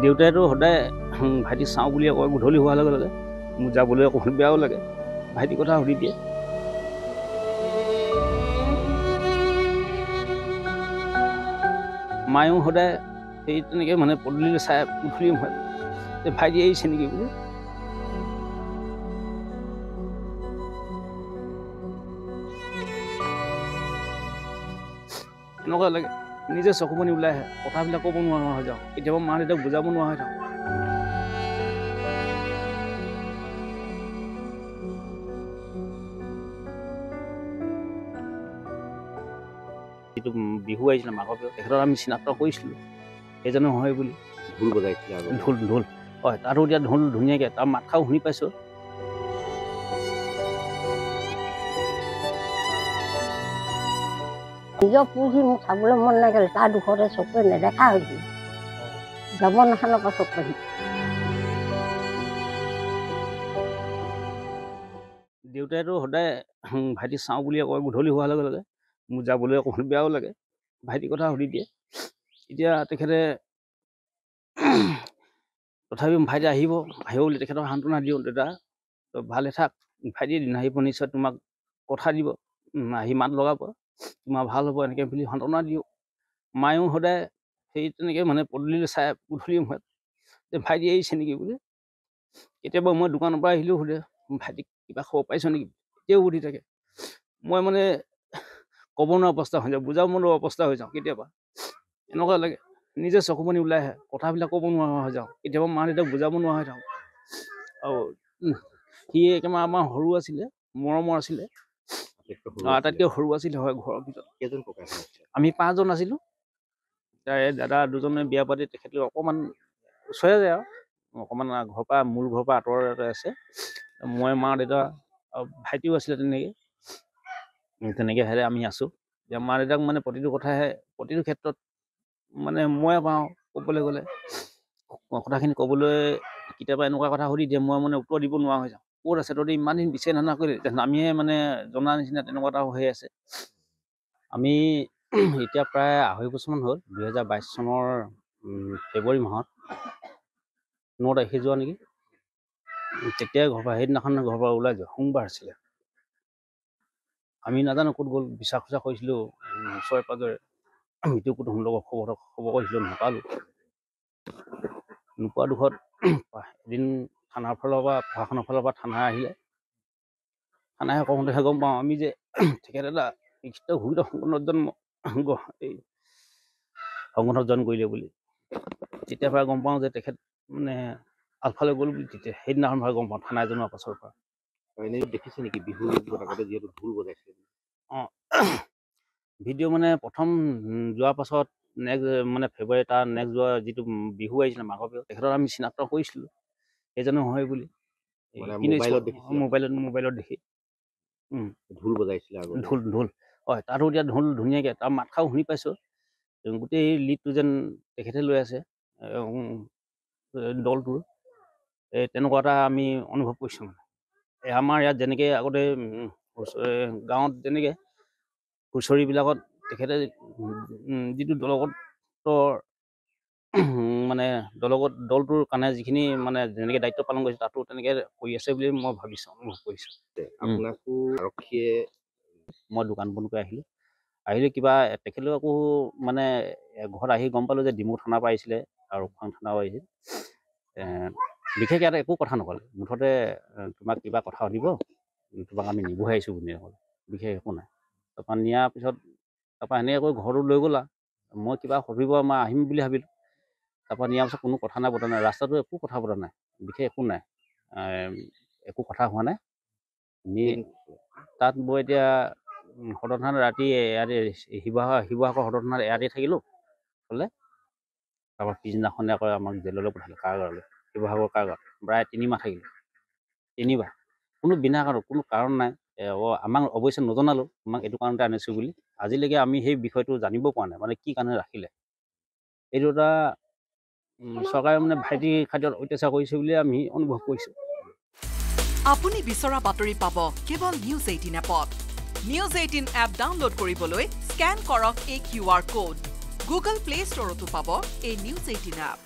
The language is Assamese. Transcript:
দেউতাইতো সদায় ভাইটি চাওঁ বুলি কয়, গধূলি হোৱাৰ লগে লগে মোৰ যাবলৈ অকণমান বেয়াও লাগে, ভাইটিৰ কথা সুধি দিয়ে। মায়েও সদায় সেই তেনেকৈ মানে পদূলিলৈ চাই গধূলি হয় ভাইটি আহিছে নেকি বুলি। এনেকুৱা লাগে নিজে চকুপানী ওলাই আহে, কথাবিলাক ক'ব নোৱাৰা হৈ যাওঁ, কেতিয়াবা মা দেউতাক বুজাব নোৱাৰা হৈ যাওঁ। যিটো বিহু আহিছিলে মাঘৰ বিহু, তেখেতক আমি চিনাক্ত কৰিছিলোঁ সেইজনে হয় বুলি। ঢোল বজাইছিলে আগত। ঢোল হয়, তাতো এতিয়া ঢোল ধুনীয়াকৈ তাৰ মাতষাৰো শুনি পাইছোঁ। নিজৰ পুহি মোক চাবলৈ মন নাগিল, তাৰ দুখতে চকুৱে নেদেখা হৈছিল, যাব নাখানৰ পৰা চকু আহি। দেউতাইতো সদায় ভাইটি চাওঁ বুলি কয়, গধূলি হোৱাৰ লগে লগে মোৰ যাবলৈ অকণমান বেয়াও লাগে, ভাইটিৰ কথা সুধি দিয়ে। এতিয়া তেখেতে তথাপিও ভাইটি আহিব বুলি তেখেতক সান্তনা দিওঁ, দেউতা তই ভালে থাক, ভাইটি এদিন আহিব নিশ্চয় তোমাক কথা দিব, আহি মাত লগাব, তোমাৰ ভাল হ'ব, এনেকৈ বুলি সান্তনা দিওঁ। মায়েও সদায় সেই তেনেকৈ মানে পদূলিলৈ চাই গধূলি হয় ভাইটি আহিছে নেকি বুলি। কেতিয়াবা মই দোকানৰ পৰা আহিলেও সোধে ভাইটিক কিবা খবৰ পাইছ নেকি, এতিয়াও সুধি থাকে। মই মানে ক'ব নোৱাৰা অৱস্থা হৈ যাওঁ, বুজাব নোৱাৰা অৱস্থা হৈ যাওঁ কেতিয়াবা। এনেকুৱা লাগে নিজে চকুপানী ওলাই আহে, কথাবিলাক ক'ব নোৱাৰা হৈ যাওঁ, কেতিয়াবা মা দেউতাক বুজাব নোৱাৰা হৈ যাওঁ। আৰু সি একেবাৰে আমাৰ সৰু আছিলে, মৰমৰ আছিলে, আটাইতকৈ সৰু আছিলে হয় ঘৰৰ ভিতৰত। কেইজন ককাই? আমি 5জন আছিলোঁ। তাৰে দাদা দুজনে বিয়া পাতি তেখেতলোক অকণমান ওচৰে যায় আৰু অকণমান ঘৰৰ পৰা মূল ঘৰৰ পৰা আঁতৰতে আছে। মই মা দেউতা আৰু ভাইটিও আছিলে তেনেকৈ আমি আছোঁ। এতিয়া মা দেউতাক মানে প্ৰতিটো কথাহে প্ৰতিটো ক্ষেত্ৰত মানে মই পাওঁ ক'বলৈ গ'লে, কথাখিনি ক'বলৈ কেতিয়াবা এনেকুৱা কথা সুধি দিয়ে মই মানে উত্তৰ দিব নোৱাৰা হৈ যাওঁ। ক'ত আছে তহঁতি ইমান দিন বিচাৰি নানা কৰিলি, আমিহে মানে জনা নিচিনা তেনেকুৱা এটা হৈ আছে। আমি এতিয়া প্ৰায় 2.5 বছৰমান হ'ল, 2022 চনৰ ফেব্ৰুৱাৰী মাহত 9 তাৰিখে যোৱা নেকি, তেতিয়াই ঘৰৰ পৰা সেইদিনাখন ঘৰৰ পৰা ওলাই যোৱা, সোমবাৰ আছিলে। আমি নাজানো ক'ত গ'ল, বিচাৰ খোজা কৰিছিলোঁ ওচৰে পাঁজৰে, মৃত্যু কুটুমৰ লগত খবৰ কৰিছিলোঁ, নাপালোঁ। নোপোৱা দুখত এদিন থানাৰ ফালৰ পৰা প্ৰশাসনৰ ফালৰ পৰা থানা আহিলে, থানাই কওঁতেহে গম পাওঁ আমি যে তেখেত এটা লিখিত ঘোষিত সংগঠনত জইন কৰিলে বুলি। তেতিয়াৰ পৰা গম পাওঁ যে তেখেত মানে আলফালৈ গ'ল বুলি, তেতিয়া সেইদিনাখন পৰা গম পাওঁ থানাই জনোৱাৰ পাছৰ পৰা। এনেই দেখিছে নেকি বিহু আগতে যিহেতু ঢোল বজাইছিলে? অঁ, ভিডিঅ' মানে প্ৰথম যোৱাৰ পাছত নেক্সট মানে ফেব্ৰুৱাৰী তাৰ নেক্সট যোৱা যিটো বিহু আহিছিলে মাঘৰ বিহু, তেখেতক আমি চিনাক্ত কৰিছিলোঁ সেইজনে হয় বুলি। মোবাইলত দেখি ঢোল বজাইছিলে আগত। ঢোল হয়, তাতো এতিয়া ঢোল ধুনীয়াকৈ তাৰ মাতষাৰো শুনি পাইছোঁ। গোটেই লিডটো যেন তেখেতে লৈ আছে দলটোৰ, তেনেকুৱা এটা আমি অনুভৱ কৰিছোঁ। মানে আমাৰ ইয়াত যেনেকৈ আগতে গাঁৱত যেনেকৈ হুঁচৰিবিলাকত তেখেতে যিটো দলগত মানে দলটোৰ কাৰণে যিখিনি মানে যেনেকৈ দায়িত্ব পালন কৰিছে, তাতো তেনেকৈ কৰি আছে বুলি মই ভাবিছোঁ, অনুভৱ কৰিছোঁ। আপোনাকো আৰক্ষীয়ে, মই দোকান বন্ধ কৰি আহিলোঁ কিবা তেখেতলোক আকৌ মানে ঘৰত আহি গম পালোঁ যে ডিমৌ থানাৰ পৰা আহিছিলে আৰু খোৱাং থানাও আহিছিল। বিশেষ ইয়াত একো কথা নক'লে, মুঠতে তোমাক কিবা কথা সুধিব, তোমাক আমি নিবহে আহিছোঁ বুলি নক'লে, বিশেষ একো নাই। তাৰপৰা নিয়াৰ পিছত তাৰপৰা এনেকৈ ঘৰটো লৈ গ'লা, মই কিবা সুধিব মই আহিম বুলি ভাবিলোঁ। তাৰপৰা নিয়াৰ পিছত কোনো কথা নাই বতৰা নাই, ৰাস্তাটো একো কথা বতৰা নাই, বিশেষ একো নাই, একো কথা হোৱা নাই। তাত মই এতিয়া সদৰ থানাত ৰাতি ইয়াতে শিৱসাগৰ সদৰ থানাত ইয়াতে থাকিলোঁ হ'লে। তাৰপৰা পিছদিনাখনে আকৌ আমাক জেললৈ পঠালে, কাৰাগাৰলৈ, শিৱসাগৰ কাৰাগাৰ প্ৰায় 3 মাহ থাকিলোঁ। 3 বাৰ কোনো বিনা কাৰণত, কোনো কাৰণ নাই। আমাক অৱশ্যে নজনালোঁ আমাক এইটো কাৰণতে আনিছোঁ বুলি। আজিলৈকে আমি সেই বিষয়টো জানিব পৰা নাই, মানে কি কাৰণে ৰাখিলে। এইটো এটা চৰকাৰে মানে ভাইটিৰ খাদ্যত অত্যাচাৰ কৰিছে বুলি আমি অনুভৱ কৰিছোঁ। আপুনি বিচৰা বাতৰি পাব কেৱল নিউজ 18 এপত। নিউজ 18 এপ ডাউনলোড কৰিবলৈ স্কেন কৰক এই QR কোড। গুগল প্লে ষ্টৰতো পাব এই নিউজ 18 এপ।